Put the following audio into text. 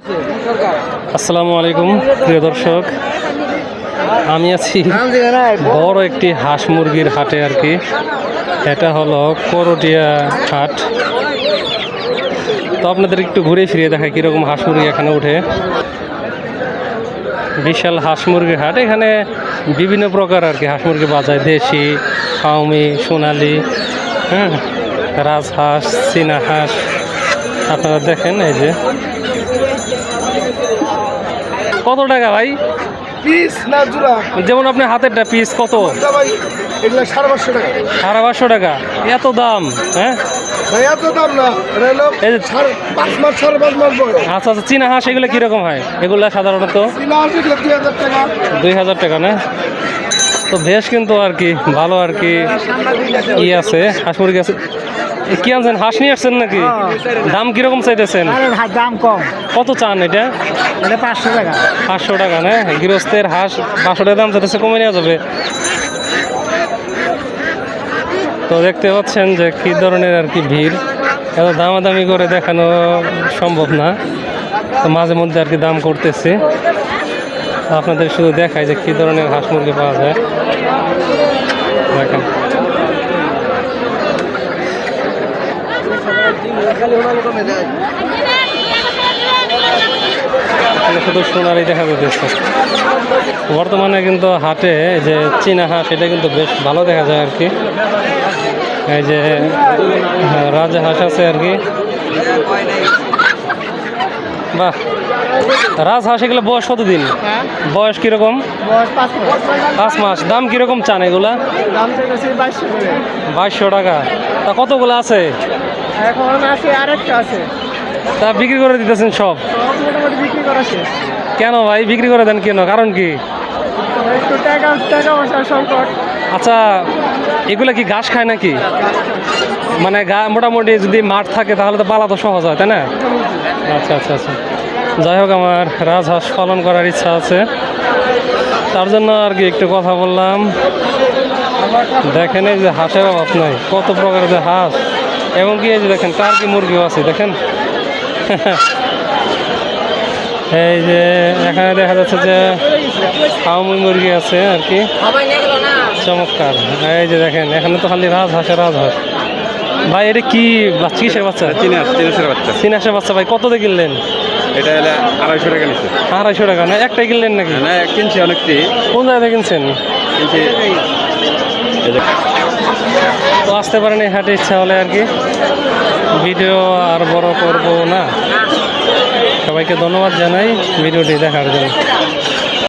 আসসালামু আলাইকুম প্রিয় দর্শক, আমি আছি বড় একটি হাঁস মুরগির হাটে আর কি। এটা হলো করটিয়া হাট। তো আপনাদের একটু ঘুরে ফিরিয়ে দেখায় কীরকম হাঁস মুরগি এখানে উঠে। বিশাল হাঁস মুরগির হাট, এখানে বিভিন্ন প্রকার আর কি হাঁস মুরগি বাজায়, দেশি, ফাউমি, সোনালি, হ্যাঁ, রাজহাঁস, চীনা হাঁস। আপনারা দেখেন এই যে কত টাকা ভাই পিস না জোড়া? যেমন আপনি হাতেরটা পিস কত? ভাই এগুলা 550 টাকা। 550 টাকা? এত দাম? হ্যাঁ ভাই এত দাম না, এটা হলো এই যে 5 মাস 5.5 মাস বয়স। আচ্ছা আচ্ছা, চীনা হাঁস এগুলো কীরকম হয়? এগুলো সাধারণত চীনা হাঁস এগুলো 2000 টাকা। 2000 টাকা না? তো বেশ কিন্তু আর কি ভালো আর কি ই আছে, হাঁস মুরগি আছে। কি আনছেন, হাঁস নিয়ে আসছেন নাকি? দাম কিরকম চাইতেছেন? দাম কম। কত চান এটা? এটা 500 টাকা। 500 টাকা না? গৃহস্থের হাঁস 500 টাকা দাম চাইতেছে, কমে নেওয়া যাবে। তো দেখতে পাচ্ছেন যে কী ধরনের আর কি ভিড়, এত দামাদামি করে দেখানো সম্ভব না। তো মাঝে মধ্যে আর কি দাম করতেছে, আপনাদের শুধু দেখায় যে কী ধরনের হাঁস মুরগি পাওয়া যায়। দেখেন এখানে শুধু সোনালি দেখা যাচ্ছে। বর্তমানে কিন্তু হাটে যে চীনা হাঁস এটা কিন্তু বেশ ভালো দেখা যায় আর কি। এই যে রাজা হাঁস আছে আর কি। বাহ, রাজহাঁস এগুলো বয়স কতদিন? বয়স কিরকম? 5 মাস। দাম কিরকম চান এগুলা? 2200 টাকা। তা কতগুলো আছে এখন আছে আরেকটা আছে। তা বিক্রি করে দিতেছেন সব? মোটামুটি বিক্রি করাছে। কেন ভাই বিক্রি করে দেন কেন, কারণ কি? একটু টাকা পয়সার সংকট। আচ্ছা, এগুলা কি ঘাস খায় নাকি? মানে মোটামুটি যদি মাঠ থাকে তাহলে তো পালা তো সহজ হয়, তাই না? আচ্ছা আচ্ছা আচ্ছা, যাই হোক, আমার রাজহাঁস পালন করার ইচ্ছা আছে, তার জন্য আর কি একটু কথা বললাম। দেখেন এই যে হাঁসের অভাব নাই, কত প্রকারের যে হাঁস, এবং কি এই যে দেখেন টার্কি মুরগিও আছে দেখেন। এই যে এখানে দেখা যাচ্ছে যে ফার্মি মুরগি আছে আর কি, চমৎকার। এই যে দেখেন এখানে তো খালি রাজহাঁসের রাজহাঁস। ভাই এটা কি বাচ্চা, কিসের বাচ্চা? চীনাহাঁসের বাচ্চা। ভাই কত দিয়ে কিনলেন? এটা হলে 250 টাকা নিচ্ছে। 250 টাকা না? একটাই কিনলেন নাকি? না, কিনছি অনেকটি। কোন জায়গায় কিনছেন? কিনছি তো আসতে পারেন এই হাটে, ইচ্ছা হলে আর কি। ভিডিও আর বড় করব না। সবাইকে ধন্যবাদ জানাই ভিডিওটি দেখার জন্য।